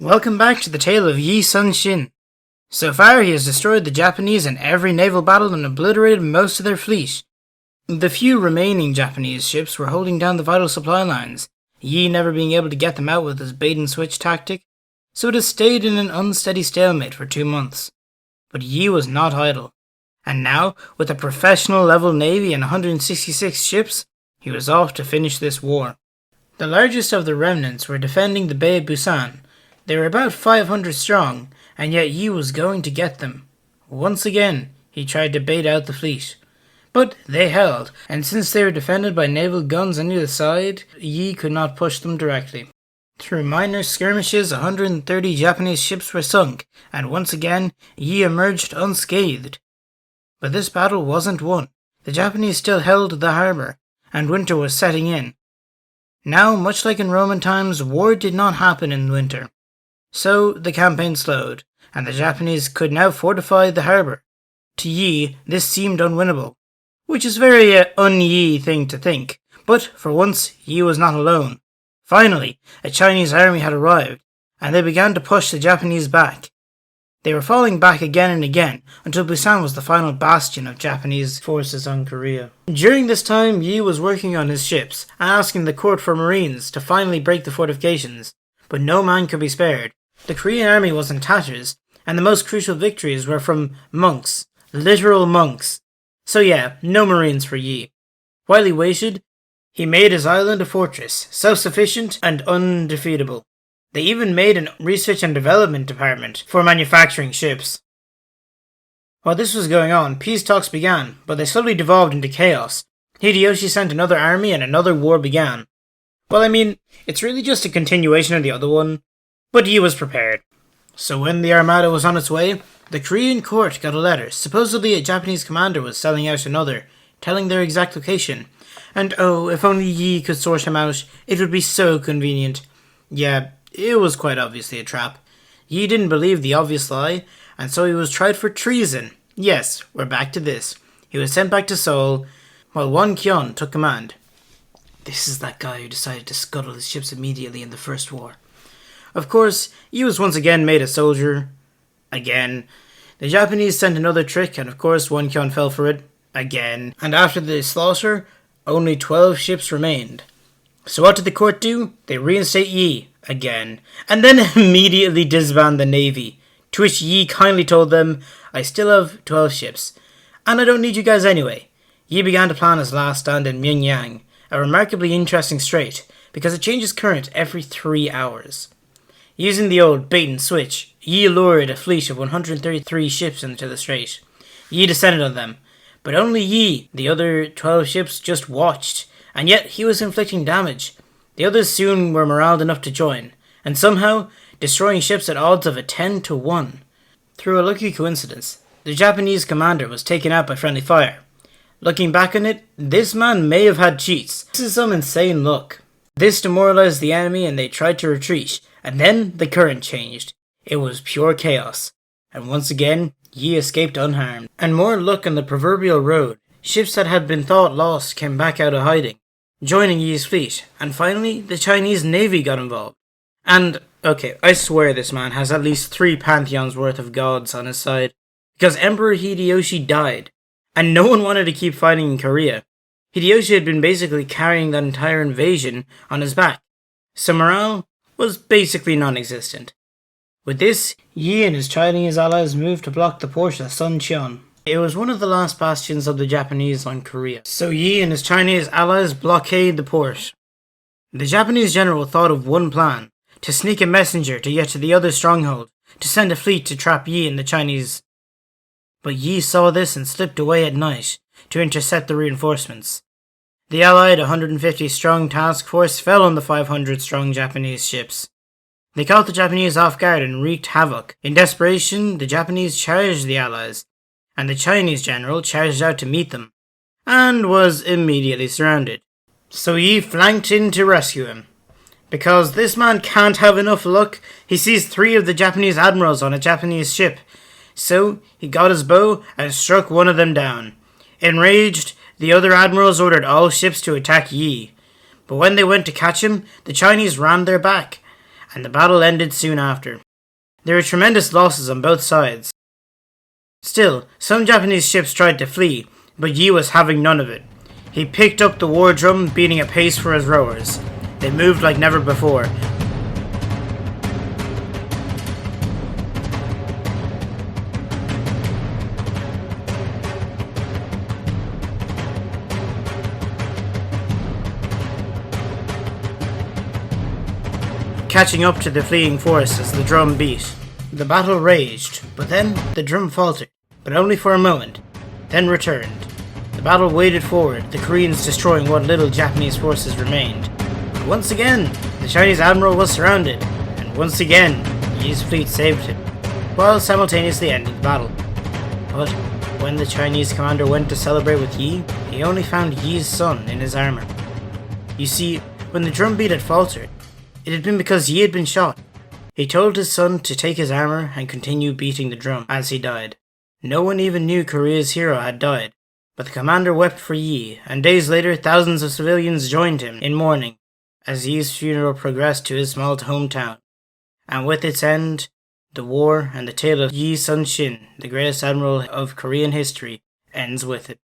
Welcome back to the tale of Yi Sun Sin. So far, he has destroyed the Japanese in every naval battle and obliterated most of their fleet. The few remaining Japanese ships were holding down the vital supply lines, Yi never being able to get them out with his bait-and-switch tactic, so it has stayed in an unsteady stalemate for 2 months. But Yi was not idle, and now, with a professional-level navy and 166 ships, he was off to finish this war. The largest of the remnants were defending the Bay of Busan. They were about 500 strong, and yet Yi was going to get them. Once again, he tried to bait out the fleet. But they held, and since they were defended by naval guns on either side, Yi could not push them directly. Through minor skirmishes, 130 Japanese ships were sunk, and once again, Yi emerged unscathed. But this battle wasn't won. The Japanese still held the harbour, and winter was setting in. Now, much like in Roman times, war did not happen in winter. So the campaign slowed, and the Japanese could now fortify the harbour. To Yi, this seemed unwinnable, which is a very un-Yi thing to think, but for once Yi was not alone. Finally, a Chinese army had arrived, and they began to push the Japanese back. They were falling back again and again, until Busan was the final bastion of Japanese forces on Korea. During this time, Yi was working on his ships, and asking the court for marines to finally break the fortifications, but no man could be spared. The Korean army was in tatters, and the most crucial victories were from monks, literal monks. So yeah, no marines for Yi. While he waited, he made his island a fortress, self-sufficient and undefeatable. They even made a research and development department for manufacturing ships. While this was going on, peace talks began, but they slowly devolved into chaos. Hideyoshi sent another army and another war began. Well, I mean, it's really just a continuation of the other one, but Yi was prepared. So when the armada was on its way, the Korean court got a letter. Supposedly a Japanese commander was selling out another, telling their exact location. And oh, if only Yi could sort him out, it would be so convenient. Yeah, it was quite obviously a trap. Yi didn't believe the obvious lie, and so he was tried for treason. Yes, we're back to this. He was sent back to Seoul, while Won Kyun took command. This is that guy who decided to scuttle his ships immediately in the First War. Of course, Yi was once again made a soldier. Again. The Japanese sent another trick, and of course Won Kyun fell for it. Again. And after the slaughter, only 12 ships remained. So what did the court do? They reinstate Yi. Again. And then immediately disband the navy. To which Yi kindly told them, I still have 12 ships. And I don't need you guys anyway. Yi began to plan his last stand in Myungyang, a remarkably interesting strait, because it changes current every 3 hours. Using the old bait-and-switch, Yi lured a fleet of 133 ships into the strait. Yi descended on them, but only Yi, the other 12 ships, just watched, and yet he was inflicting damage. The others soon were moraled enough to join, and somehow destroying ships at odds of a 10-1. Through a lucky coincidence, the Japanese commander was taken out by friendly fire. Looking back on it, this man may have had cheats. This is some insane luck. This demoralized the enemy and they tried to retreat, and then the current changed. It was pure chaos. And once again, Yi escaped unharmed. And more luck on the proverbial road. Ships that had been thought lost came back out of hiding, joining Yi's fleet, and finally the Chinese navy got involved. And, okay, I swear this man has at least 3 pantheons worth of gods on his side, because Emperor Hideyoshi died, and no one wanted to keep fighting in Korea. Hideyoshi had been basically carrying that entire invasion on his back, so morale was basically non-existent. With this, Yi and his Chinese allies moved to block the port of Suncheon. It was one of the last bastions of the Japanese on Korea, so Yi and his Chinese allies blockade the port. The Japanese general thought of one plan, to sneak a messenger to get to the other stronghold, to send a fleet to trap Yi and the Chinese. But Yi saw this and slipped away at night to intercept the reinforcements. The allied 150-strong task force fell on the 500-strong Japanese ships. They caught the Japanese off guard and wreaked havoc. In desperation, the Japanese charged the allies, and the Chinese general charged out to meet them, and was immediately surrounded. So Yi flanked in to rescue him. Because this man can't have enough luck, he sees 3 of the Japanese admirals on a Japanese ship. So he got his bow and struck one of them down. Enraged, the other admirals ordered all ships to attack Yi. But when they went to catch him, the Chinese rammed their back, and the battle ended soon after. There were tremendous losses on both sides. Still, some Japanese ships tried to flee, but Yi was having none of it. He picked up the war drum, beating a pace for his rowers. They moved like never before. Catching up to the fleeing force as the drum beat. The battle raged, but then the drum faltered, but only for a moment, then returned. The battle waded forward, the Koreans destroying what little Japanese forces remained. But once again, the Chinese admiral was surrounded, and once again, Yi's fleet saved him, while simultaneously ending the battle. But when the Chinese commander went to celebrate with Yi, he only found Yi's son in his armor. You see, when the drum beat had faltered, it had been because Yi had been shot. He told his son to take his armor and continue beating the drum as he died. No one even knew Korea's hero had died, but the commander wept for Yi, and days later thousands of civilians joined him in mourning as Yi's funeral progressed to his small hometown. And with its end, the war and the tale of Yi Sun Sin, the greatest admiral of Korean history, ends with it.